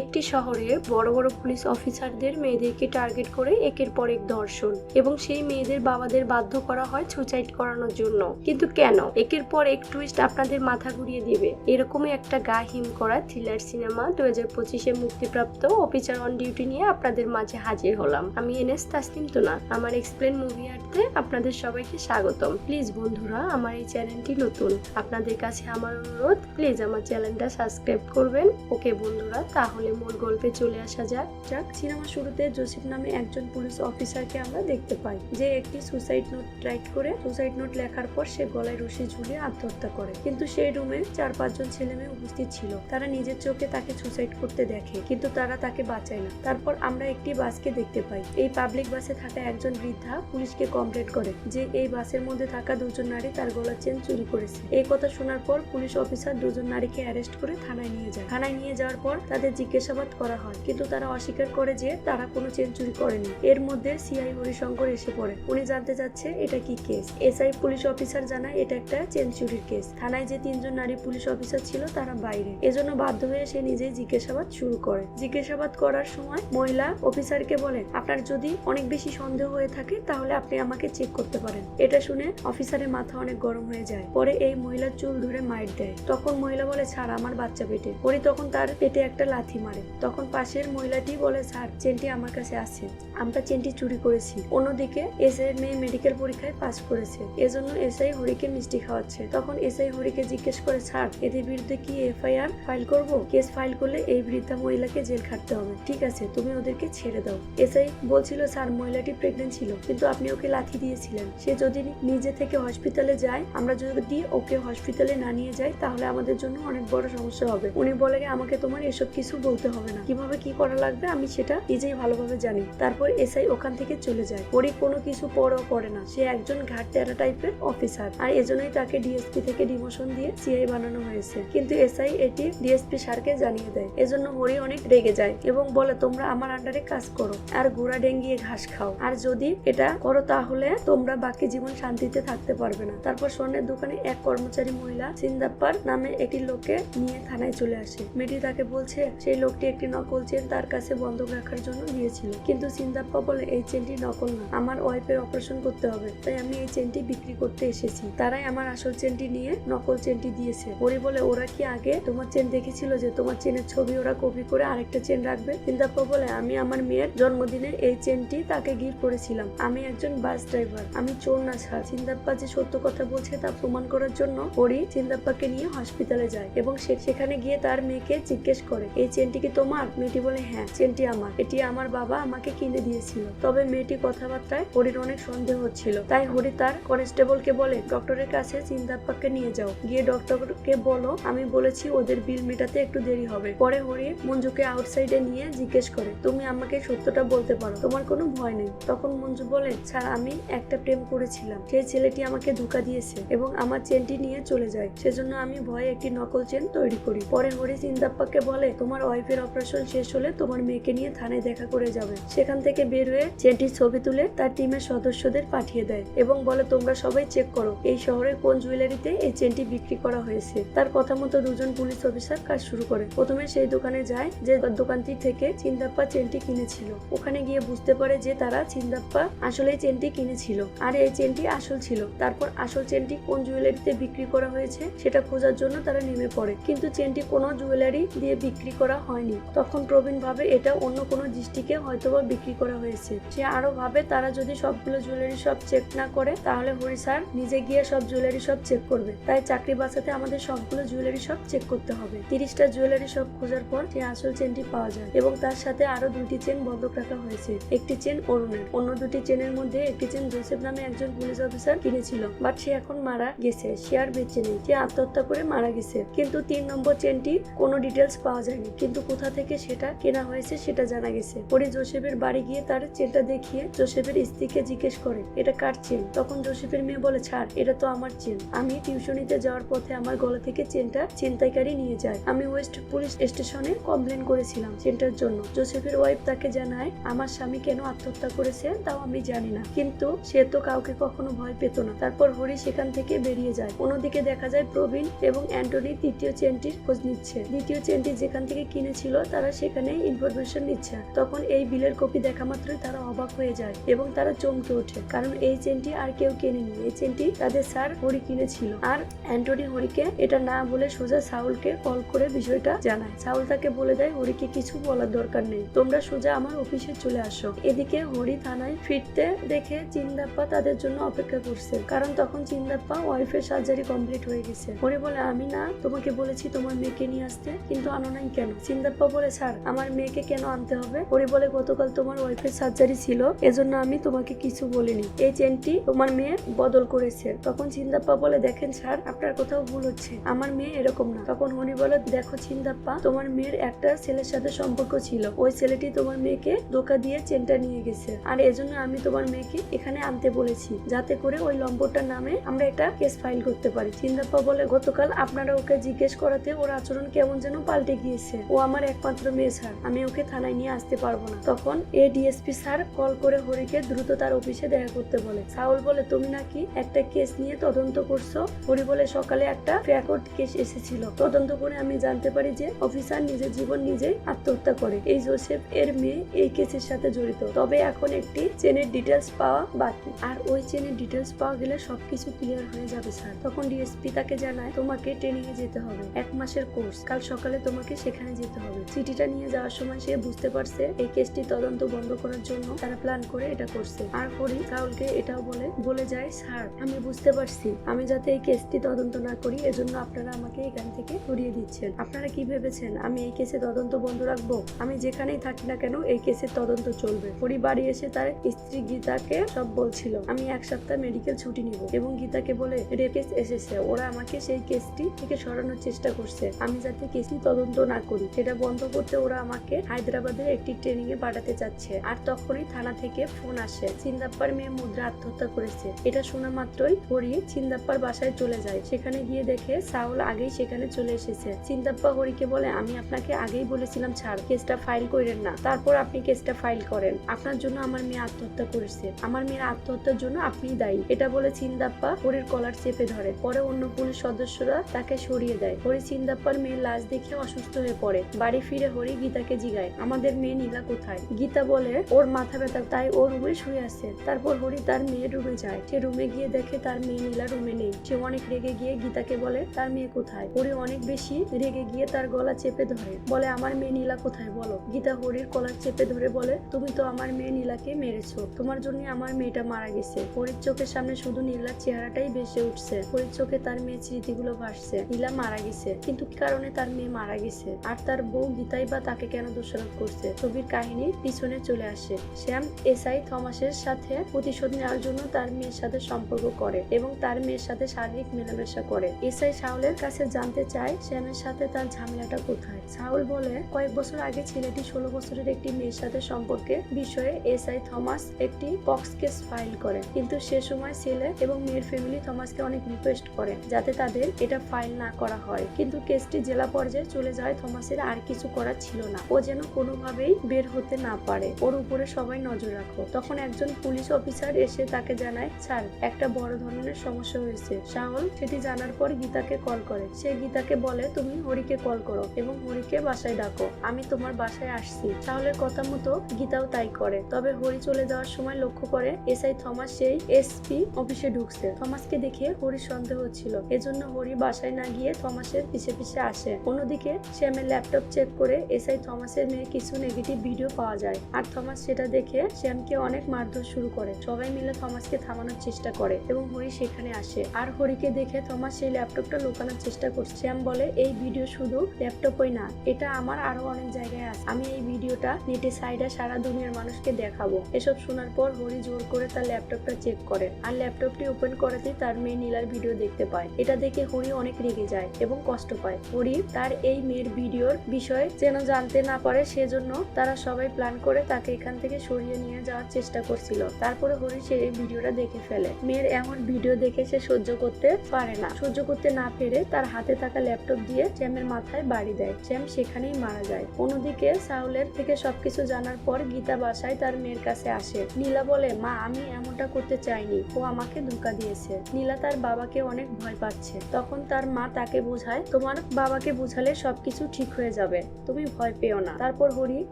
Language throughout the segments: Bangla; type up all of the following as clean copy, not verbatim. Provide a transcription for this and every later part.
একটি শহরে বড় বড় পুলিশ অফিসারদের মেয়েদেরকে টার্গেট করে একের পর এক ধর্ষণ এবং সেই মেয়েদের বাবাদের বাধ্য করা হয় সুসাইড করানোর জন্য। কিন্তু কেন? একের পর এক টুইস্ট আপনাদের মাথা ঘুরিয়ে দিবে। এরকমই একটা গা হিম করা থ্রিলার সিনেমা 2025-এ মুক্তিপ্রাপ্ত অফিসার অন ডিউটি নিয়ে আপনাদের মাঝে হাজির হলাম। আমি এনএস তাসনিম তোনা। আমার এক্সপ্লেন মুভি আর্টে আপনাদের সবাইকে স্বাগতম। প্লিজ বন্ধুরা, আমার এই চ্যানেলটি নতুন, আপনাদের কাছে আমার অনুরোধ, প্লিজ আমার চ্যানেলটা সাবস্ক্রাইব করবেন। ওকে বন্ধুরা, তাহলে মূল গল্পে চলে আসা যাক। সিনেমা শুরুতে জোসেফ নামে একজন পুলিশ অফিসারকে আমরা দেখতে পাই, যে একটি সুসাইড নোট রাইট করে সুসাইড নোট লেখার পর সে গলায় রশি ঝুলিয়ে আত্মহত্যা করে। কিন্তু সেই রুমে 4-5 জন ছেলে মেয়ে উপস্থিত ছিল। তারা নিজের চোখে তাকে সুসাইড করতে দেখে, কিন্তু তারা তাকে বাঁচায় না। তারপর আমরা একটি বাসকে দেখতে পাই। এই পাবলিক বাসে থাকা একজন বৃদ্ধা পুলিশকে কমপ্লেন করে যে এই বাসের মধ্যে থাকা 2 জন নারী তার গলার চেন চুরি করেছে। এই কথা শোনার পর পুলিশ অফিসার 2 জন নারীকে অ্যারেস্ট করে থানায় নিয়ে যায়। থানায় নিয়ে যাওয়ার পর তাদের জিজ্ঞাসাবাদ করা হয়, কিন্তু তারা অস্বীকার করে যে তারা কোনো চেন চুরি করেনি। এর মধ্যে সিআই হরিশঙ্কর এসে পড়ে। উনি জানতে চাচ্ছে এটা কি কেস। এসআই পুলিশ অফিসার জানায় এটা একটা চেন চুরির কেস। থানায় যে 3 জন নারী পুলিশ অফিসার ছিল তারা বাইরে, এজন্য বাধ্য হয়ে সে নিজেই জিজ্ঞাসাবাদ শুরু করে। জিজ্ঞাসাবাদ করার সময় মহিলা অফিসারকে বলে, আপনার যদি অনেক বেশি সন্দেহ হয়ে থাকে তাহলে আপনি আমাকে চেক করতে পারেন। এটা শুনে অফিসারের মাথা অনেক গরম হয়ে যায়। পরে এই মহিলার চুল ধরে মাইর দেয়। তখন মহিলা বলে, স্যার আমার বাচ্চা পেটে। পরে তখন তার পেটে একটা লাথি মারে। তখন পাশের মহিলাটি বলে, স্যার চেনটি আমার কাছে আছে, আমরা চেনটি চুরি করেছি। অন্যদিকে এসআই এর মেয়ে মেডিকেল পরীক্ষায় পাস করেছে, এজন্য এসআই হরিকে মিষ্টি খাওয়াচ্ছে। তখন এসআই হরিকে জিজ্ঞেস করে, স্যার এদের বিরুদ্ধে কি এফআইআর ফাইল করব? কেস ফাইল করলে এই বৃদ্ধা মহিলাকে জেল খাটতে হবে। ঠিক আছে, তুমি ওদেরকে ছেড়ে দাও। এসআই বলছিল, স্যার মহিলাটি প্রেগনেন্ট ছিল, কিন্তু আপনি ওকে লাথি দিয়েছিলেন। সে যদি নিজে থেকে হসপিটালে যায়, আমরা যদি ওকে হসপিটালে না নিয়ে যাই তাহলে আমাদের জন্য অনেক বড় সমস্যা হবে। উনি বলে, আমাকে তোমার এসব কিছু বলতে হবে না, কিভাবে কি করা লাগবে আমি সেটা নিজেই ভালোভাবে জানি। তারপর এসআই ওখান থেকে চলে যায়। হরি কোনো কিছু পরও করে না, সে একজন ঘাট তেরা টাইপের অফিসার, আর এজন্যই তাকে ডিএসপি থেকে ডিমোশন দিয়ে সিআই বানানো হয়েছে। কিন্তু এসআই এটি ডিএসপি স্যারকে জানিয়ে দেয়। এজন্য হরি অনেক রেগে যায় এবং বলে, তোমরা আমার আন্ডারে কাজ করো আর ঘোড়া ডেঙ্গিয়ে ঘাস খাও, আর যদি এটা করো তাহলে তোমরা বাকি জীবন শান্তিতে থাকতে পারবে না। তারপর স্বর্ণের দোকানে এক কর্মচারী মহিলা সিন্দাপ্পার নামে একটি লোককে নিয়ে থানায় চলে আসে। মেয়েটি তাকে বলছে সেই লোকটি একটি নকল চেন তার কাছে বন্ধক রাখার জন্য দিয়েছিল, কিন্তু সিন্দাপ্পা বলে, এই চেনটি নকল না, আমার ওয়াইফের অপারেশন করতে হবে, তাই আমি এই চেনটি বিক্রি করতে এসেছি। তারাই আমার আসল চেনটি নিয়ে নকল চেনটি দিয়েছে। হরি বলে, ওরা কি আগে তোমার চেন দেখেছিল যে তোমার চেনের ছবি ওরা কপি করে আরেকটা চেন রাখবে? সিন্দাপ্পা বলে, আমি আমার মেয়ের জন্মদিনে এই চেনটি তাকে গিফট করেছিলাম, আমি একজন বাস ড্রাইভার, আমি চোর না স্যার। সিন্দাপ্পা যে সত্য কথা বলছে তা প্রমাণ করার জন্য হরি সিন্দাপ্পাকে নিয়ে হসপিটালে যায় এবং সেখানে গিয়ে তার মেয়েকে জিজ্ঞেস করে, এই চেনটি কি তোমার? মেয়েটি বলে, হ্যাঁ চেনটি আমার, এটি আমার বাবা আমাকে কিনে দিয়েছিল। তবে মেয়েটি কথাবার্তায় হরির অনেক সন্দেহ হচ্ছিল, তাই হরি তার কনস্টেবলকে বলে, ডক্টরের কাছে সিন্দাপ্পাকে নিয়ে যাও, গিয়ে ডক্টরকে বলো আমি বলেছি ওদের বিল মেটাতে একটু দেরি হবে। পরে হরি মঞ্জুকে আউটসাইডে নিয়ে জিজ্ঞেস করে, তুমি আমাকে সত্যটা বলতে পারো, তোমার কোনো ভয় নেই? তখন মঞ্জু বলে, স্যার আমি একটা প্রেম করেছিলাম, সেই ছেলেটি আমাকে ধোঁকা দিয়েছে এবং আমার চেনটি নিয়ে চলে যায়, সেজন্য আমি ভয়ে একটি নকল চেন তৈরি করি। পরে হরি সিন্দাপ্পাকে বলে, তোমার ওয়াইফের অপারেশন শেষ হলে তোমার মেয়েকে নিয়ে থানায় দেখা করে যাবে। সেখান থেকে বের হয়ে চেনটির ছবি তুলে তার টিমের সদস্যদের পাঠিয়ে দেয় এবং বলে, তোমরা সবাই চেক করো এই শহরের কোন জুয়েলারিতে এই চেনটি বিক্রি করা হয়েছে। তার কথা মতো 2 জন পুলিশ অফিসার কাজ শুরু করে। প্রথমে সেই দোকানে যায় যে দোকানটি থেকে সিন্দাপ্পা চেনটি কিনেছিল। ওখানে গিয়ে বুঝতে পারে যে তারা সিন্দাপ্পা আসলে চেনটি কিনেছিল আর এই চেনটি আসল ছিল। তারপর আসল চেনটি কোন জুয়েলারিতে বিক্রি করা হয়েছে সেটা খোঁজার জন্য তারা নেমে পড়ে, কিন্তু চেনটি কোনো জুয়েলারি দিয়ে বিক্রি করা হয়নি। তখন প্রবীণ ভাবে এটা অন্য কোনো ডিস্ট্রিক্টে হয়তোবা বিক্রি করা হয়েছে। সে আরো ভাবে তারা যদি সবগুলো জুয়েলারি শপ চেক না করে তাহলে হরি স্যার নিজে গিয়ে সব জুয়েলারি শপ চেক করবে, তাই চাকরি বাঁচাতে আমাদের সবগুলো জুয়েলারি শপ চেক করতে হবে। 30টা জুয়েলারি শপ খোঁজার পর সে আসল চেনটি পাওয়া যায় এবং তার সাথে আরো 2টি চেন বন্ধক রাখা হয়েছে। একটি চেন অরুণের, অন্য 2টি চেনের মধ্যে একটি চেন জোসেফ নামে একজন পুলিশ অফিসার কিনেছিল, বাট সে এখন মারা গেছে, সে আর বেঁচে নেই, সে আত্মহত্যা করে মারা গেছে। কিন্তু 3 নম্বর চেনটি কোনো ডিটেলস পাওয়া যায়নি, কিন্তু কোথা থেকে সেটা কেনা হয়েছে সেটা জানা গেছে। হরি জোসেফের বাড়ি গিয়ে তার চেনটা দেখিয়ে জোসেফের স্ত্রীকে জিজ্ঞেস করে, এটা কার চেন? তখন জোসেফের মেয়ে বলে, ছাড় এটা তো আমার চেন, আমি টিউশনিতে যাওয়ার পথে আমার গলা থেকে চেনটা ছিনতাইকারী নিয়ে যায়, আমি ওয়েস্ট পুলিশ স্টেশনে কমপ্লেন করেছিলাম চেনটার জন্য। জোসেফের ওয়াইফ তাকে জানায়, আমার স্বামী কেন আত্মহত্যা করেছে তাও আমি জানি না, কিন্তু সে তো কাউকে কখনো ভয় পেত না। তারপর হরি সেখান থেকে বেরিয়ে যায়। অন্যদিকে দেখা যায় প্রবীণ এবং অ্যান্টনি তৃতীয় চেনটির খোঁজ নিচ্ছে। দ্বিতীয় চেনটি যেখান থেকে কিনেছিল তারা সেখানে ইনফরমেশন নিচ্ছে। তখন এই বিলের কপি দেখা মাত্রই তারা অবাক হয়ে যায় এবং তারা চমকে ওঠে, কারণ এই চেনটি আর কেউ কেনেনি। এই চেনটি তাদের স্যার হরি কিনেছিল। আর অ্যান্টনি হরিকে এটা না বলে সোজা সাউলকে কল করে বিষয়টা জানায়। সাউল তাকে বলে দেয় হরিকে কিছু বলার দরকার নেই, তোমরা সোজা আমার অফিসে চলে আসো। এদিকে হরি থানায় ফিরতে দেখে চিন্দাপ্পা তাদের জন্য অপেক্ষা করছে, কারণ তখন চিন্দাপ্পা ওয়াইফের সার্জারি কমপ্লিট হয়ে গেছে। হরি বলে আমি না তোমাকে বলেছি তোমার মেয়েকে নিয়ে আসতে, কিন্তু আনো নাই কেন? চিন্দাপ্পা বলে স্যার আমার মেয়েকে কেন আনতে হবে? হরি বলে গতকাল তোমার ওয়াইফের সার্জারি ছিল, এজন্য আমি তোমাকে কিছু বলিনি। এই চেনটি তোমার মেয়ে বদল করেছে। তখন চিন্দাপ্পা বলে দেখেন স্যার আপনার কোথাও ভুল হচ্ছে, আমার মেয়ে এরকম না। তখন হরি বলে দেখো চিন্দাপ্পা, তোমার মেয়ের একটা ছেলের সাথে সম্পর্ক ছিল, ওই ছেলেটি তোমার মেয়েকে ধোকা দিয়ে চেনটা নিয়ে গেছে, আর এজন্য আমি তোমার মেয়েকে এখানে আনতে বলেছি, যাতে করে ওই লম্পটটার নামে আমরা একটা কেস ফাইল করতে পারি। চিন্দাপ্পা বলে গতকাল আপনারা ওকে জিজ্ঞেস করাতে ওর আচরণ কেমন যেন পাল্টে গিয়েছে, ও আমার একমাত্র মেয়ে স্যার, আমি ওকে থানায় নিয়ে আসতে পারবো না। তখন ডিএসপি স্যার কল করে হরিকে দ্রুত তার অফিসে দেখা করতে বলে। সাউল বলে তুমি নাকি একটা কেস নিয়ে তদন্ত করছো? হরি বলে সকালে একটা ফ্যাকট কেস এসেছিল, তদন্ত করে আমি জানতে পারি যে অফিসার নিজের জীবন নিজেই আত্মহত্যা করে। এই জোসেফ এর মেয়ে এই কেসের সাথে জড়িত, তবে এখন একটি চেনের ডিটেলস পাওয়া বাকি, আর ওই চেনের ডিটেলস পাওয়া গেলে সবকিছু ক্লিয়ার হয়ে যাবে স্যার। তখন ডিএসপি তাকে জানায় তোমাকে ট্রেনিং এ যেতে হবে, 1 মাসের কোর্স, কাল সকালে তোমাকে সেখানে যেতে হবে। চিঠিটা নিয়ে যাওয়ার সময় সে বুঝতে পারছে এই কেসটি তদন্ত বন্ধ করার জন্য তারা প্ল্যান করে এটা করছে। আর হরি সাউলকে এটাও বলে যায় স্যার আমি বুঝতে পারছি, আমি যাতে এই কেসটি তদন্ত না করি এজন্য আপনারা আমাকে এখান থেকে সরিয়ে দিচ্ছেন। আপনারা কি ভেবেছেন আমি এই কেসে তদন্ত বন্ধ রাখবো? আমি যেখানেই থাকি না কেন এই কেসের তদন্ত চলবে। হরি বাড়ি এসে তার স্ত্রী গীতাকে সব বলছিল, আমি 1 সপ্তাহ মেডিকেল ছুটি নিব, এবং গীতাকে বলে রেপ কেস এসেছে, ওরা আমাকে সেই কেসটি থেকে সরানোর চেষ্টা করছে, আমি যাতে কেসটি তদন্ত না করি সেটা বন্ধ করতে ওরা আমাকে হায়দ্রাবাদের একটি ট্রেনিং এ পাঠাতে চাচ্ছে। আর তখনই থানা থেকে ফোন আসে চিন্দাপ্পার মেয়ে মুদ্রা আত্মহত্যা করেছে। এটা শোনা মাত্রই হরি চিন্দাপ্পার বাসায় চলে যায়। সেখানে গিয়ে দেখে সাউল আগেই সেখানে চলে এসেছে। চিন্দাপ্পা হরিকে বলে আমি আপনাকে আগেই বলেছিলাম ছাড়, কেসটা ফাইল করেন না, তারপর আপনি কেসটা ফাইল করেন, আপনার জন্য আমার মেয়ে আত্মহত্যা করেছে, আমার মেয়ের আত্মহত্যার জন্য আপনিই দায়ী। এটা বলে চিন্দাপ্পা হরির কলার চেপে ধরে, পরে অন্য পুলিশ সদস্যরা তাকে সরিয়ে দেয়। হরি চিন্দাপ্পার মেয়ের লাশ দেখে অসুস্থ হয়ে পড়ে। বাড়ি ফিরে হরি গীতাকে জিগায় আমাদের মেয়ে নীলা কোথায়? গীতা বলে ওর মাথা ব্যথা, তাই ও রুমে শুয়ে আছে। তারপর হরি তার মেয়ের রুমে যায়। সে রুমে গিয়ে দেখে তার মেয়ে নীলা রুমে নেই। সে অনেক রেগে গিয়ে গীতাকে বলে তার মেয়ে কোথায়? হরি অনেক বেশি রেগে গিয়ে তার গলা চেপে ধরে, বলে আমার মেয়ে নীলা কোথায় বলো। গীতা হরির কলার চেপে ধরে বলে তুমি তো আমার মেয়ে নীলাকে মেরেছো, তোমার জন্য আমার মেয়েটা মারা গেছে। হরির চোখের সামনে শুধু নীলার চেহারাটাই ভেসে উঠছে। হরির চোখে তার মেয়ের স্মৃতিগুলো ভাসছে। নীলা মারা গেছে, কিন্তু কি কারণে তার মেয়ে মারা গেছে, আর তার বউ গীতাই বা তাকে কেন দোষারোপ করছে? ছবির কাহিনী পিছনে চলে আসে। শ্যাম এসআই থমাসের সাথে প্রতিশোধ নেওয়ার জন্য তার মেয়ের সাথে সম্পর্ক করে এবং তার মেয়ের সাথে শারীরিক মেলামেশা করে। এসআই সাউলের কাছে জানতে চায় শ্যামের সাথে তার ঝামেলাটা কোথায়। সাউল বলে কয়েক বছর আগে ছেলেটি 16 বছরের একটি মেয়ের সাথে সম্পর্কে বিষয়ে এসআই থমাস একটি পক্স কেস ফাইল করে, কিন্তু সে সময় ছেলে এবং মেয়ের ফ্যামিলি থমাসকে অনেক রিকোয়েস্ট করে যাতে তাদের এটা ফাইল না করা হয়, কিন্তু কেসটি জেলা পর্যায়ে চলে যায়। থমাসের আর কিছু করার ছিল না, ও যেন কোনোভাবেই বের হতে না পারে, ওর উপরে সবাই নজর রাখো। তখন একজন পুলিশ অফিসার এসে তাকে জানায় স্যার একটা বড় ধরনের সমস্যা হয়েছে। সাউল সেটি জানার পর গীতাকে কল করে। সে গীতাকে বলে তুমি হরিকে কল করো এবং হরিকে বাসায় ডাকো, আমি তোমার বাসায় আসছি। সাউলের কথা মতো গীতাও তাই করে। তবে হরি চলে যাওয়ার সময় লক্ষ্য করে এসআই থমাস সেই এসপি অফিসে ঢুকছে। থমাসকে দেখে হরির সন্দেহ হচ্ছিল, এজন্য হরি বাসায় না গিয়ে থমাসের পিছে পিছে আসে। অন্যদিকে শ্যামের ল্যাপটপ চেক করে এসআই থমাসের মেয়ে কিছু নেগেটিভ ভিডিও পাওয়া যায়, আর থমাস সেটা দেখে শ্যামকে অনেক মারধর শুরু করে। সবাই মিলে থমাসকে থামানোর চেষ্টা করে এবং হরি সেখানে আসে। আর হরিকে দেখে থমাস সেই ল্যাপটপটা লুকানোর চেষ্টা করছে। শ্যাম বলে এই ভিডিও শুধু ল্যাপটপই না, এটা আমার আরো অনেক জায়গায় আছে, আমি এই ভিডিওটা নেটে সাইডে সারা দুনিয়ার মানুষকে দেখাবো। এসব শোনার পর হরি জোর করে তার ল্যাপটপটা চেক করে, আর ল্যাপটপটি ওপেন করাতেই তার মেয়ে নীলার ভিডিও দেখতে পায়। এটা দেখে হরি অনেক রেগে যায় এবং কষ্ট পায়। হরি তার এই মেয়ের ভিডিওর বিষয় যেন জানতে না পারে, সেজন্য তারা সবাই প্ল্যান করে তাকে এখান থেকে সরিয়ে নিয়ে যাওয়ার চেষ্টা করছিল। তারপরে হরি সেই ভিডিওটা দেখে ফেলে। মেয়ের এমন ভিডিও দেখে সে সহ্য করতে পারে না। সহ্য করতে না পেরে তার হাতে থাকা ল্যাপটপ দিয়ে শ্যামের মাথায় বাড়ি দেয়। শ্যাম সেখানেই মারা যায়। অন্যদিকে সাউলের থেকে সবকিছু জানার পর গীতা বাসায় তার মেয়ের কাছে আসে। নীলা বলে মা আমি এমনটা করতে চাইনি, ও আমাকে ধোঁকা দিয়েছে। নীলা তার বাবাকে অনেক ভয় পাচ্ছে। তখন তার মা তাকে বোঝায় তোমার বাবাকে বোঝালে সবকিছু ঠিক হয়ে যাবে, তুমি ভয় পেও না। তারপর হরি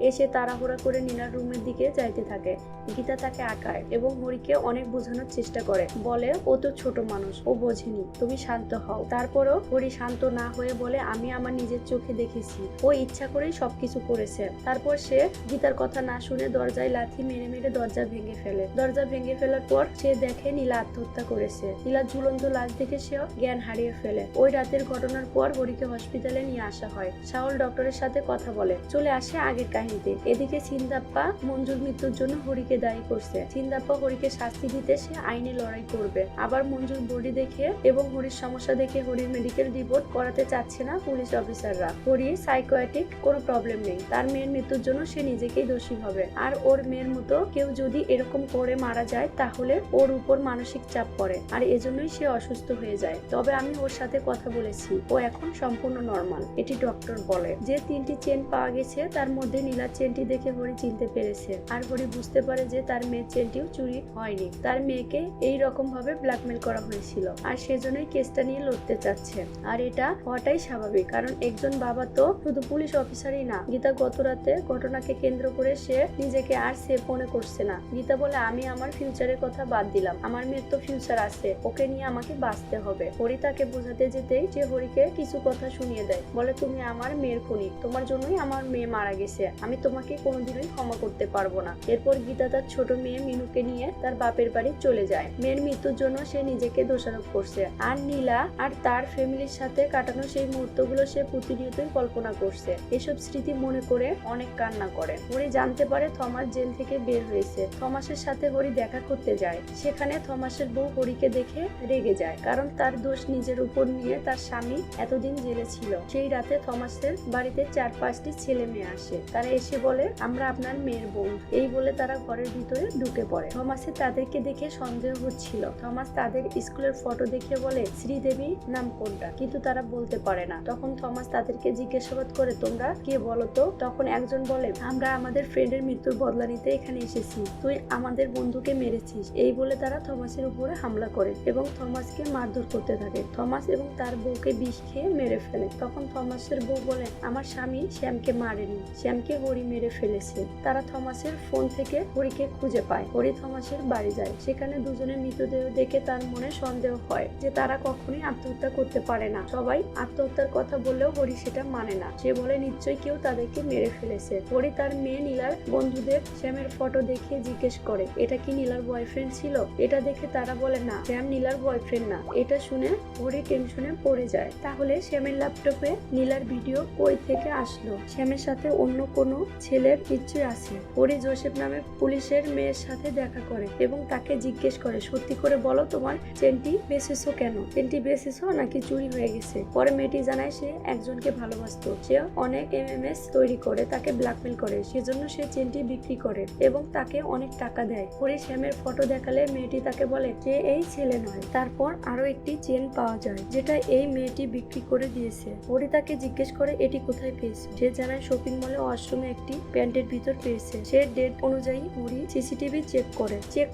এসে তাড়াহুড়া করে নীলার রুমের দিকে যাইতে থাকে। গীতা তাকে আটকায় এবং হরিকে অনেক বোঝানোর চেষ্টা করে, বলে ও তো ছোট মানুষ, ও বোঝেনি, তুমি শান্ত হও। তারপরও হরি শান্ত না হয়ে বলে, আমি আমার নিজের চোখে দেখেছি, ও ইচ্ছা করেই সবকিছু করেছে। তারপর সে গীতার কথা না শুনে দরজায় লাথি মেরে মেরে দরজা ভেঙে ফেলে। দরজা ভেঙে ফেলার পর সে দেখে নীলা আত্মহত্যা করেছে। নীলার ঝুলন্ত লাশ দেখে সে জ্ঞান হারিয়ে ফেলে। ওই রাতের ঘটনার পর হরিকে হসপিটালে নিয়ে আসা হয়। সাউল ডক্টরের সাথে কথা বলে, চলে আসে আগের কাহিনীতে। এদিকে সিন্দাপ্পা মঞ্জুর মৃত্যুর জন্য হরিকে দায়ী করছে। সিন্দাপ্পা হরিকে শাস্তি দিতে সে আইনে লড়াই করবে। আবার মঞ্জুর বডি দেখে এবং হরির সমস্যা দেখে হরির মেডিকেল রিপোর্ট করাতে চাচ্ছে না পুলিশ অফিসাররা। হরির সাইকোয়াটিক কোনো প্রবলেম নেই, তার মেয়ের মৃত্যুর জন্য সে নিজেকেই দোষী হবে। আর ওর মেয়ের মতো কেউ যদি এরকম করে মারা যায় তাহলে ওর উপর মানসিক চাপ পড়ে, আর এজন্যই সে অসুস্থ হয়ে যায়। তবে আমি ওর সাথে কথা বলেছি, ও এখন সম্পূর্ণ নরমাল, এটি ডক্টর বলে। যে 3টি চেন পাওয়া গেছে তার মধ্যে নীলার চেনটি দেখে হরি চিনতে পেরেছে। আর হরি বুঝতে পারে যে তার মেয়ের চেনটিও চুরি হয়নি, তার মেয়েকে এই রকম ভাবে ব্ল্যাকমেল করা হয়েছিল, আর সেজন্যই কেসটা নিয়ে লড়তে চাচ্ছে। আর এটা হওয়াটাই স্বাভাবিক, কারণ একজন বাবা তো শুধু পুলিশ অফিসারই না। গীতা গত রাতে ঘটনাকে কেন্দ্র করে সে নিজেকে আর সেফ মনে করছে না। গীতা বলে, আমি আমার ফিউচারের কথা বাদ দিলাম, আমার মেয়ের তো ফিউচার আছে, ওকে নিয়ে আমাকে বাঁচতে হবে। হরি তাকে বোঝাতে যেতেই সে হরিকে কিছু কথা শুনিয়ে দেয়, বলে তুমি আমার মেয়ের খুনি, তোমার জন্যই আমার মেয়ে মারা গেছে, আমি তোমাকে কোনোদিনই ক্ষমা করতে পারবো না। এরপর গীতা তার ছোট মেয়ে মিনুকে নিয়ে তার বাপের বাড়ি চলে যায়। মেয়ের মৃত্যুর জন্য সে নিজেকে দোষারোপ করছে, আর নীলা আর তার ফ্যামিলির সাথে কাটানো সেই মুহূর্তগুলো সে প্রতিনিয়তই কল্পনা করছে। এসব স্মৃতি মনে করে অনেক কান্না করে। হরি জানতে পারে থমাস জেল থেকে বের হয়েছে। থমাসের সাথে হরি দেখা করতে যায়। সেখানে থমাসের বউ হরিকে দেখে রেগে যায়, কারণ তার দোষ নিজের উপর নিয়ে তার স্বামী এতদিন জেলে ছিল। সেই রাতে থমাসের বাড়িতে 4-5টি ছেলে মেয়ে আসে। তারা এসে বলে, আমরা আপনার মেয়ের বোন। এই বলে তারা ঘরের ভিতরে ঢুকে পড়ে। থমাসের তাদেরকে দেখে সন্দেহ হচ্ছিল। থমাস তাদের স্কুলের ফটো দেখে বলে, শ্রীদেবী নাম কোনটা, কিন্তু তারা বলতে পারে না। তখন থমাস তাদেরকে জিজ্ঞাসাবাদ করে, তোমরা কে বলো তো? তখন একজন বলে, আমরা আমাদের ফ্রেন্ডের মৃত্যুর বদলা নিতে এখানে এসেছি, তুই আমাদের বন্ধুকে মেরেছিস। এই বলে তারা থমাসের উপরে হামলা করে এবং থমাসকে মারধর করতে থাকে। থমাস এবং তার বউকে বিষ খেয়ে মেরে ফেলে। তখন থমাসের বউ বলে, আমার স্বামী শ্যামকে মারেনি, শ্যামকে হরি মেরে ফেলেছে। তারা থমাসের ফোন থেকে হরিকে খুঁজে পায়। হরি থমাসের বাড়ি যায়। সেখানে দুজনের মৃতদেহ দেখে তার মনে সন্দেহ হয় যে তারা কখনোই আত্মহত্যা করতে পারে না। সবাই আত্মহত্যার কথা বললেও হরি সেটা মানে না। সে বলে, নিশ্চয়ই কেউ তাদেরকে মেরে ফেলেছে। হরি তার মেয়ে নীলার বন্ধুদের শ্যামের ফটো দেখে জিজ্ঞেস করে, এটা কি নীলার বয়ফ্রেন্ড ছিল? এটা দেখে তারা বলে, না, শ্যাম নীলার বয়ফ্রেন্ড না। এটা শুনে হরি টেনশনে পড়ে যায়। তাহলে শ্যামের ল্যাপটপে নীলার ভিডিও কই থেকে আসলো? শ্যামের সাথে অন্য কোনো ছেলের নিশ্চয়ই আছে। হরি জোসেফ নামে পুলিশের মেয়ের সাথে দেখা করে এবং তাকে জিজ্ঞেস করে, সত্যি করে বলো, তোমার চেনটি বেচেছো কেন? চেনটি বেচেছো নাকি চুরি হয়ে গেছে? পরে মেয়েটি জানায় সে একজনকে ভালোবাসতো। সে অনেক MMS তৈরি করে তাকে ব্ল্যাকমেল করে, সেজন্য সে চেনটি বিক্রি করে এবং তাকে অনেক টাকা দেয়। হরি শ্যামের ফটো দেখালে মেয়েটি তাকে বলে যে এই ছেলে নয়। তারপর আরো একটি চেন পাওয়া যায় যেটা এই মেয়েটি বিক্রি করে দিয়েছে। হরি তাকে জিজ্ঞেস করে, এটি কোথায় পেয়েছে? সে জানায় শপিং মলে ওয়াশরুমে একটি প্যান্টের ভিতর পেয়েছে। সে ডেট অনুযায়ী হরি সিসিটিভি চেক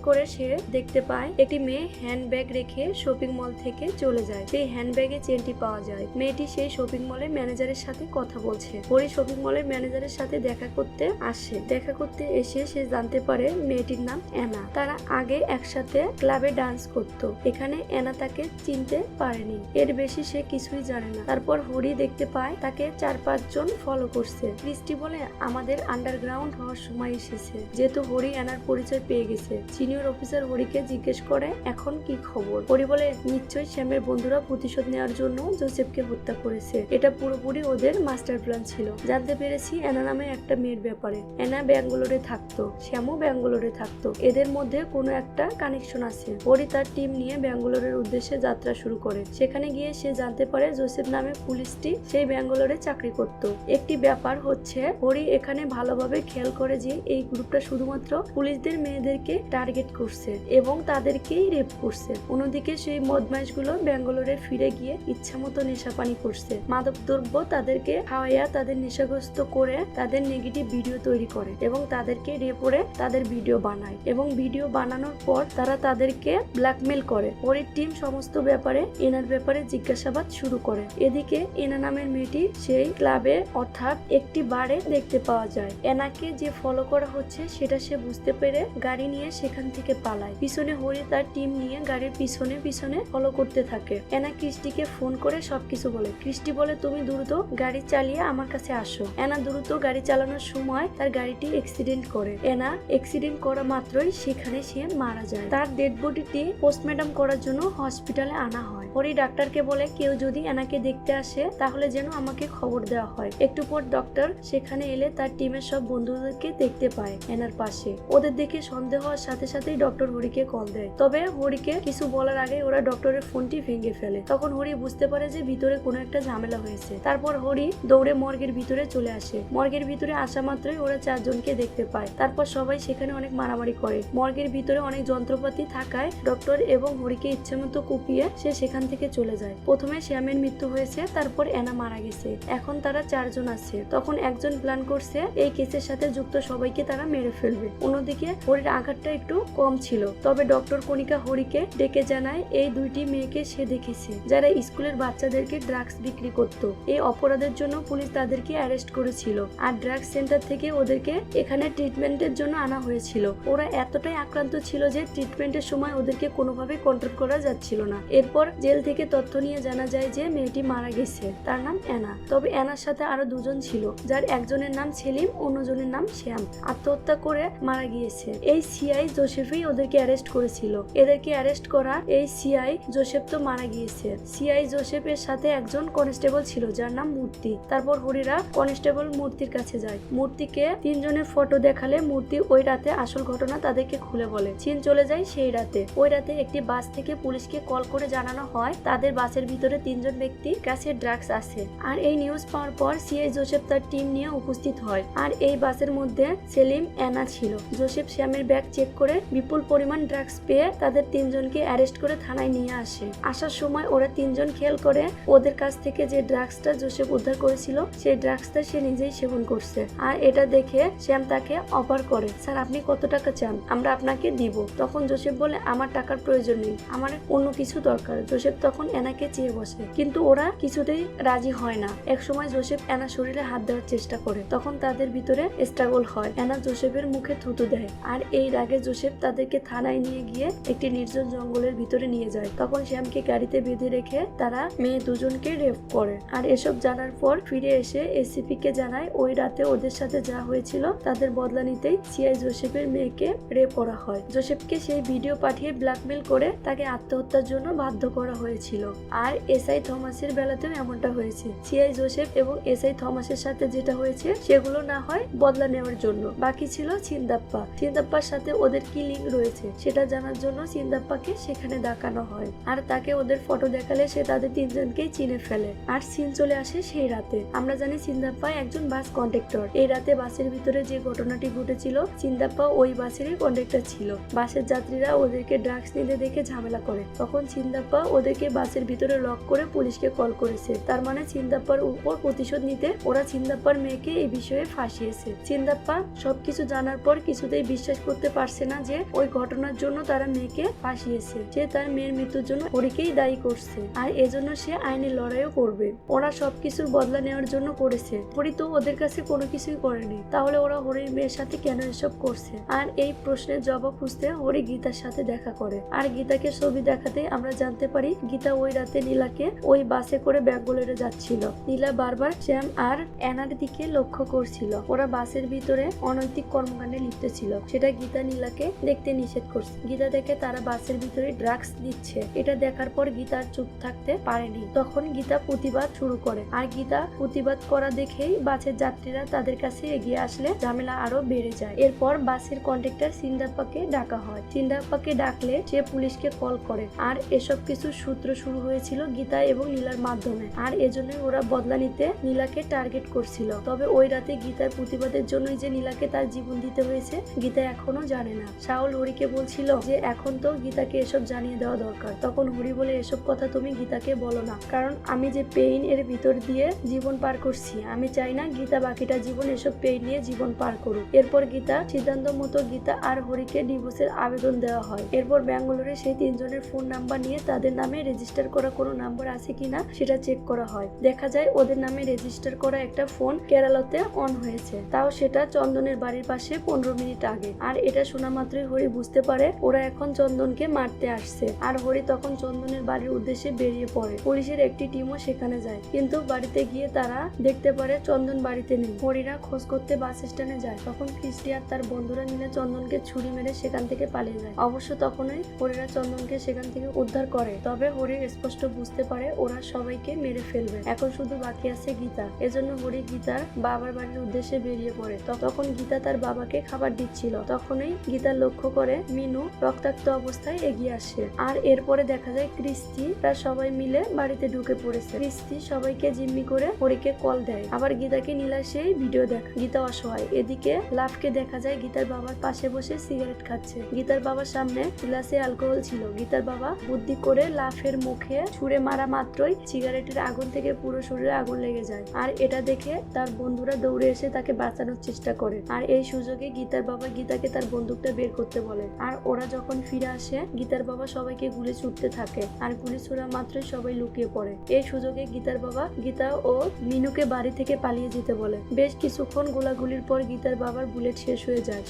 করে সে দেখতে পায় একটি মেয়ে হ্যান্ডব্যাগ রেখে শপিং মল থেকে চলে যায়। সেই হ্যান্ডব্যাগে চেনটি পাওয়া যায়। মেয়েটি সেই শপিং মলের ম্যানেজারের সাথে কথা বলছে। হরি শপিং মলের ম্যানেজারের সাথে দেখা করতে আসে। দেখা করতে এসে সে জানতে পারে মেয়েটির নাম অ্যানা। তারা আগে একসাথে ক্লাবে ডান্স করত। এখানে অ্যানা তাকে চিনতে পারেনি। এর বেশি সে কিছুই জানে না। তারপর হরি দেখতে পায় তাকে 4-5 জন ফলো করছে। ক্রিস্টি বলে, আমাদের আন্ডারগ্রাউন্ড হওয়ার সময় এসেছে। যেহেতু হরি অ্যানার পরিচয় পেয়ে গেছে, সিনিয়র অফিসার হরিকে জিজ্ঞেস করে, এখন কি খবর? হরি বলে, নিশ্চয়ই শ্যামের বন্ধুরা প্রতিশোধ নেওয়ার জন্য জোসেফকে হত্যা করেছে। এটা পুরোপুরি ওদের মাস্টার প্ল্যান ছিল। জানতে পেরেছি অ্যানা নামে একটা মেয়ের ব্যাপারে। অ্যানা ব্যাঙ্গালোরে থাকতো, শ্যামও ব্যাঙ্গালোরে থাকতো। এদের মধ্যে কোনো একটা কানেকশন আছে। হরি তার টিম নিয়ে ব্যাঙ্গালোরের উদ্দেশ্যে যাত্রা শুরু করে। সেখানে গিয়ে সে জানতে পারে জোসেফ নামে পুলিশটি সেই ব্যাঙ্গালোরে চাকরি করত। একটি ব্যাপার হচ্ছে, হরি এখানে ভালোভাবে খেয়াল করে যে এই গ্রুপটা শুধুমাত্র পুলিশদের মেয়েদেরকে টার্গেট করছে এবং তাদেরকেই রেপ করছে। অন্যদিকে সেই বদমাইশগুলো ব্যাঙ্গালোরে ফিরে গিয়ে ইচ্ছামতো নেশাপানি করছে। মাদক দ্রব্য তাদেরকে খাওয়াইয়া তাদের নেশাগ্রস্ত করে তাদের নেগেটিভ ভিডিও তৈরি করে এবং তাদেরকে রেপ করে তাদের ভিডিও বানায় এবং ভিডিও বানানোর পর তারা তাদেরকে ব্ল্যাকমেল করে। হরির টিম সমস্ত ব্যাপারে এনার ব্যাপারে জিজ্ঞাসাবাদ শুরু করে। এদিকে এনা নামের মেয়েটি সেই ক্লাবে অর্থাৎ একটি বারে দেখতে পাওয়া যায়। এনাকে যে ফলো করা হচ্ছে সেটা সে বুঝতে পেরে গাড়ি নিয়ে সেখান থেকে পালায়। পিছনে হরি তার টিম নিয়ে গাড়ির পিছনে পিছনে ফলো করতে থাকে। এনা ক্রিস্টিকে ফোন করে সবকিছু বলে। ক্রিস্টি বলে তুমি দ্রুত গাড়ি চালিয়ে আমার কাছে আসো। এনা দ্রুত গাড়ি চালানোর সময় তার গাড়িটি অ্যাক্সিডেন্ট করে। এনা অ্যাক্সিডেন্ট করা মাত্রই সেখানে সে মারা যায়। তার ডেড বডিটি পোস্টমর্টম করার জন্য হসপিটালে আনা হয়। হরি ডাক্তারকে বলে কেউ যদি এনাকে দেখতে আসে তাহলে যেন আমাকে খবর দেওয়া হয়। একটু পর ডক্টর সেখানে এলে তার টিমের সব বন্ধুদেরকে দেখতে পায় এনার পাশে। ওদের দেখে সন্দেহ হওয়ার সাথে সাথেই ডক্টর হরিকে কল দেয়। তবে হরিকে কিছু বলার আগে ওরা ডক্টরের ফোনটি ভেঙে ফেলে। তখন হরি বুঝতে পারে যে ভিতরে কোনো একটা ঝামেলা হয়েছে। তারপর হরি দৌড়ে মর্গের ভিতরে চলে আসে। মর্গের ভিতরে আসা মাত্রই ওরা 4 জনকে দেখতে পায়। তারপর সবাই সেখানে অনেক মারামারি করে। মর্গের ভিতরে অনেক যন্ত্রপাতি থাকায় ডক্টর এবং হরিকে ইচ্ছেমতো কুপিয়ে সে সেখান থেকে চলে যায়। প্রথমে শ্যামের মৃত্যু হয়েছে, তারপর এনা মারা গেছে। এখন তারা 4 জন আছে। তখন একজন প্ল্যান করছে এই কেসের সাথে যুক্ত সবাইকে তারা মেরে ফেলবে। অন্যদিকে হরির আঘাতটা একটু কম ছিল। তবে ডক্টর কণিকা হরিকে ডেকে জানায় এই 2টি মেয়েকে সে দেখেছে যারা স্কুলের বাচ্চাদেরকে ড্রাগস বিক্রি করত। এই অপরাধের জন্য পুলিশ তাদেরকে অ্যারেস্ট করেছিল আর ড্রাগস সেন্টার থেকে ওদেরকে এখানে ট্রিটমেন্টের জন্য আনা হয়েছিল। ওরা এতটাই আক্রান্ত ছিল যে ট্রিটমেন্টের সময় ওদেরকে কোনোভাবে কন্ট্রোল করা যাচ্ছিল না। এরপর জেল থেকে তথ্য নিয়ে জানা যায় যে মেয়েটি মারা গেছে, তার নাম এনা। তবে এনার সাথে আরো 2 জন ছিল, যার একজনের নাম সেলিম, অন্যজনের নাম শ্যাম। আত্মহত্যা করে মারা গিয়েছে। এই সিআই জোসেফই ওদেরকে অ্যারেস্ট করেছিল। এদেরকে অ্যারেস্ট করা এই সিআই জোসেফ তো মারা গিয়েছে। সিআই জোসেফের সাথে একজন কনস্টেবল ছিল যার নাম মূর্তি। তারপর হরিরা কনস্টেবল মূর্তির কাছে যায়। মূর্তিকে 3 জনের ফটো দেখালে মূর্তি ওই রাতে আসল ঘটনা তাদেরকে খুলে বলে। চীন চলে যায় সেই রাতে। ওই রাতে একটি বাস থেকে পুলিশকে কল করে জানানো হয় তাদের বাসের ভিতরে 3 জন ব্যক্তি কাছে ড্রাগস আছে। আর এই নিউজ পাওয়ার পর সিআই জোসেফ তার টিম নিয়ে উপস্থিত হয়। আর এই বাসের মধ্যে সেলিম, এনা ছিল। জোসেফ শ্যামের ব্যাগ চেক করে বিপুল পরিমাণ ড্রাগস পেয়ে তাদের 3 জনকে অ্যারেস্ট করে থানায় নিয়ে আসে। আসার সময় ওরা 3 জন খেয়াল করে ওদের কাছ থেকে যে ড্রাগসটা জোসেফ উদ্ধার করেছিল সেই ড্রাগসটা সে নিজেই সেবন করছে। আর এটা দেখে শ্যাম তাকে অফার করে, স্যার আপনি কত টাকা চান, আমরা আপনাকে দিব। তখন জোসেফ বলে আমার টাকার প্রয়োজন নেই, আমার অন্য কিছু দরকার। জোসেফ তখন এনাকে চেয়ে বসে, কিন্তু ওরা কিছুতেই রাজি হয় না। এক সময় জোসেফ এনার শরীরে হাত দেওয়ার চেষ্টা করে। তখন তাদের ভিতরে স্ট্রাগল হয়। এনা জোসেফের মুখে থুতু দেয়। আর এই রাগে জোসেফ তাদেরকে থানায় নিয়ে গিয়ে একটি নির্জন জঙ্গলের ভিতরে নিয়ে যায়। তখন শ্যামকে গাড়িতে বেঁধে রেখে তারা মেয়ে 2 জনকে রেপ করে। আর এসব জানার পর ফিরে এসে এসিপি কে জানায় ওই রাতে ওদের সাথে যা হয়েছিল তাদের বদলা নিতেই সিআই জোসেফের মেয়েকে রেপ করা হয়। জোসেফকে সেই ভিডিও পাঠিয়ে ব্ল্যাকমেল করে তাকে আত্মহত্যার জন্য বাধ্য করা হয়েছিল। আর এসআই থমাসের বেলাতেও এমনটা হয়েছে। সিআই জোসেফ এবং এসআই থমাসের সাথে যেটা হয়েছে সেগুলো না হয় বদলা নেওয়ার জন্য, বাকি ছিল চিন্দাপ্পা। চিন্দাপ্পার সাথে ওদের কি লিঙ্ক রয়েছে সেটা জানার জন্য চিন্দাপ্পাকে সেখানে ডাকানো হয়। আর তাকে ওদের ফটো দেখালে সে তাদের 3 জনকেই চিনে ফেলে। আর সিন চলে আসে সেই রাতে। আমরা জানি চিন্দাপ্পা একজন বাস কন্ডাক্টর। এই রাতে বাসের ভিতরে যে ঘটনাটি ঘটেছিল চিন্দাপ্পা ওই বাসেরই কন্ডাক্টর ছিল। বাসের যাত্রীরা ওদেরকে ড্রাগস নিতে দেখে ঝামেলা করে। তখন চিন্দাপ্পা ওদেরকে বাসের ভিতরে লক করে পুলিশকে কল করেছে। তার মানে চিন্দাপ্পার উপর প্রতিশোধ নিতে ওরা চিন্দাপ্পার মেয়েকে এই বিষয়ে ফাঁসিয়েছে। চিন্দাপ্পা সবকিছু জানার পর কিছুতেই বিশ্বাস করতে পারছে না যে ওই ঘটনার জন্য তারা মেয়েকে ফাঁসিয়েছে। সে তার মেয়ের মৃত্যুর জন্য হরিকেই দায়ী করছে। আর এজন্য সে আইনের লড়াইও করবে। ওরা সবকিছুর বদলা নেওয়ার জন্য করেছে। হরি তো ওদের কাছে কোনো কিছুই করেনি, তাহলে ওরা হরির মেয়ের সাথে কেন এসব করছে? আর এই প্রশ্নের জবাব খুঁজতে হরি গীতার সাথে দেখা করে। আর গীতাকে ছবি দেখাতে আমরা জানতে পারি গীতা ওই রাতে নীলাকে ওই বাসে করে ব্যাঙ্গালোরে যাচ্ছিল। নীলা বারবার শ্যাম আর এনার দিকে লক্ষ্য করছিল। ওরা বাসের ভিতরে অনৈতিক কর্মকাণ্ডে লিপ্ত ছিল। সেটা গীতা নীলাকে দেখতে নিষেধ করছে। গীতা দেখে তারা বাসের ভিতরে ড্রাগস দিচ্ছে। এটা দেখার পর গীতা চুপ থাকতে পারেনি। তখন গীতা প্রতিবাদ শুরু করে। আর গীতা প্রতিবাদ করা দেখেই বাসের যাত্রীরা তাদের কাছে এগিয়ে আসলে ঝামেলা আরো বেড়ে যায়। এরপর বাসের কন্ডাক্টর চিন্দাপ্পাকে ডাকা হয়। চিন্দাপ্পাকে ডাকলে সে পুলিশকে কল করে। আর এসব কিছু সূত্র শুরু হয়েছিল গীতা এবং নীলার মাধ্যমে। আর এজন্য ওরা বদলা নিতে নীলাকে টার্গেট করছিল। তবে ওই রাতে গীতার প্রতিবাদের জন্যই যে নীলাকে তার জীবন দিতে হয়েছে গীতা এখনো জানে না। শাওল হরিকে বলছিল যে এখন তো গীতাকে এসব জানিয়ে দেওয়া দরকার। তখন হরি বলে এসব কথা তুমি গীতাকে বলো না, কারণ আমি যে পেইন এর ভিতর দিয়ে জীবন পার করছি আমি চাই না গীতা বাকিটা জীবন এসব পেইন নিয়ে জীবন পার করুক। এরপর গীতা সিদ্ধান্ত মতো গীতা আর হরিকে ডিভোর্সের আবেদন দেওয়া হয়। এরপর ব্যাঙ্গালোরে সেই 3 জনের ফোন নাম্বার নিয়ে তাদের নামে নামে রেজিস্টার করা কোনো নাম্বার আছে কিনা সেটা চেক করা হয়। দেখা যায় ওদের নামে রেজিস্টার করা একটা ফোন কেরালাতে অন হয়েছে, তাও সেটা চন্দনের বাড়ির পাশে 15 মিনিট আগে। আর এটা শোনা মাত্রই হরি বুঝতে পারে ওরা এখন চন্দনকে মারতে আসছে। আর হরি তখন চন্দনের বাড়ির উদ্দেশ্যে বেরিয়ে পড়ে। পুলিশের একটি টিমও সেখানে যায়, কিন্তু বাড়িতে গিয়ে তারা দেখতে পারে চন্দন বাড়িতে নেই। হরিরা খোঁজ করতে বাস স্ট্যান্ডে যায়, তখন ক্রিস্টি আর তার বন্ধুরা মিলে চন্দনকে ছুরি মেরে সেখান থেকে পালিয়ে যায়। অবশ্য তখনই হরিরা চন্দনকে সেখান থেকে উদ্ধার করে, তবে হরি স্পষ্ট বুঝতে পারে ওরা সবাইকে মেরে ফেলবে। এখন শুধু বাকি আছে গীতা। এজন্য হরি গীতার বাবার বাড়ির উদ্দেশ্যে বেরিয়ে পড়ে। তখন গীতা তার বাবাকে খাবার দিচ্ছিল, তখনই গীতা লক্ষ্য করে মিনু রক্তাক্ত অবস্থায় এগিয়ে আসে। আর এরপরে দেখা যায় ক্রিস্টিরা সবাই মিলে বাড়িতে ঢুকে পড়েছে। ক্রিস্টি সবাইকে জিম্মি করে হরিকে কল দেয়, আবার গীতাকে নীলা সেই ভিডিও দেখা। গীতা অসহায়। এদিকে লাভকে দেখা যায় গীতার বাবার পাশে বসে সিগারেট খাচ্ছে। গীতার বাবার সামনে গ্লাসে অ্যালকোহল ছিল। গীতার বাবা বুদ্ধি করে লাফের মুখে ছুঁড়ে মারা মাত্রই সিগারেটের আগুন থেকে পুরো শরীরে আগুন লেগে যায়। আর এটা দেখে তার বন্ধুরা দৌড়ে এসে তাকে বাঁচানোর চেষ্টা করে। আর এই সুযোগে গীতার বাবা গীতাকে তার বন্দুকটা বের করতে বলে। আর ওরা যখন ফিরে আসে গীতার বাবা সবাইকে গুলি ছুটতে থাকে, আর গুলি ছোড়া মাত্রই সবাই লুকিয়ে পড়ে। এই সুযোগে গীতার বাবা গীতা ও মিনুকে বাড়ি থেকে পালিয়ে যেতে বলে। বেশ কিছুক্ষণ গোলাগুলির পর গীতার বাবার বুলেট শেষ হয়ে যায়।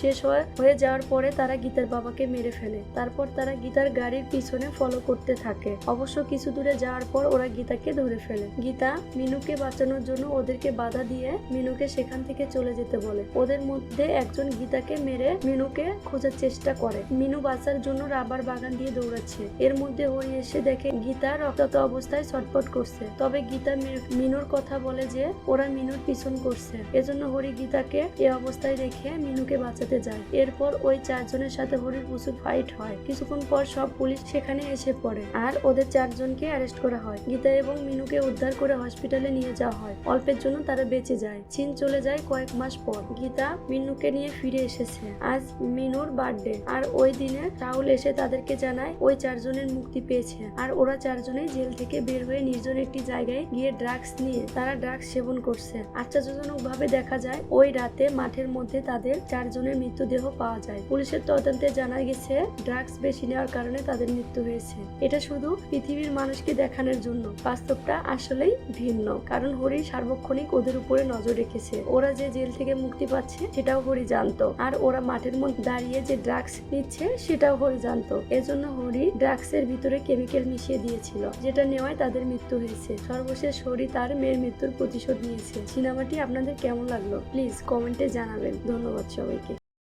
হয়ে যাওয়ার পরে তারা গীতার বাবাকে মেরে ফেলে। তারপর তারা গীতার গাড়ির পিছনে ফলো করতে থাকে। অবশ্য কিছু দূরে যাওয়ার পর ওরা গীতাকে ধরে ফেলে। গীতা মিনুকে বাঁচানোর জন্য ওদেরকে বাধা দিয়ে মিনুকে সেখান থেকে চলে যেতে বলে। ওদের মধ্যে একজন গীতাকে মেরে মিনুকে খোঁজার চেষ্টা করে। মিনু বাঁচার জন্য রাবার বাগান দিয়ে দৌড়াচ্ছে। এর মধ্যে হরি এসে দেখে গীতা রক্তাক্ত অবস্থায় ছটফট করছে। তবে গীতা মিনুর কথা বলে যে ওরা মিনুর পিছন করছে, এজন্য হরি গীতাকে এই অবস্থায় রেখে মিনুকে বাঁচাতে যায়। এরপর ওই চারজনের সাথে হরির প্রচুর ফাইট হয়। কিছুক্ষণ পর সব পুলিশ সেখানে এসে পড়ে আর ওদের চারজনকে অ্যারেস্ট করা হয়। গীতা এবং মিনুকে উদ্ধার করে হসপিটালে নিয়ে যাওয়া হয়। অল্পের জন্য তারা বেঁচে যায়। চীন চলে যায় কয়েক মাস পর। গীতা মিনুকে নিয়ে ফিরে এসেছে। আজ মিনুর বার্থডে, আর ওই দিনে রাহুল এসে তাদেরকে জানায় ওই চারজনের মুক্তি পেয়েছে। আর ওরা চারজনেই জেল থেকে বের হয়ে নির্জন একটি জায়গায় গিয়ে ড্রাগস নিয়ে তারা ড্রাগস সেবন করছে। আশ্চর্যজনক ভাবে দেখা যায় ওই রাতে মাঠের মধ্যে তাদের চারজনের মৃতদেহ পাওয়া যায়। পুলিশের তদন্তে জানা গেছে ড্রাগস বেশি নেওয়ার কারণে তাদের মৃত্যু হয়েছে। এটা শুধু পৃথিবীর মানুষকে দেখানোর জন্য, বাস্তবটা আসলেই ভিন্ন। কারণ হরি সার্বক্ষণিক ওদের উপরে নজর রেখেছে। ওরা যে জেল থেকে মুক্তি পাচ্ছে সেটাও হরি জানতো, আর ওরা মাঠের মধ্যে দাঁড়িয়ে যে ড্রাগস নিচ্ছে সেটাও হরি জানতো। এজন্য হরি ড্রাগসের ভিতরে কেমিক্যাল মিশিয়ে দিয়েছিল, যেটা নেওয়ায় তাদের মৃত্যু হয়েছে। সর্বশেষ হরি তার মেয়ের মৃত্যুর প্রতিশোধ নিয়েছে। সিনেমাটি আপনাদের কেমন লাগলো প্লিজ কমেন্টে জানাবেন। ধন্যবাদ সবাইকে।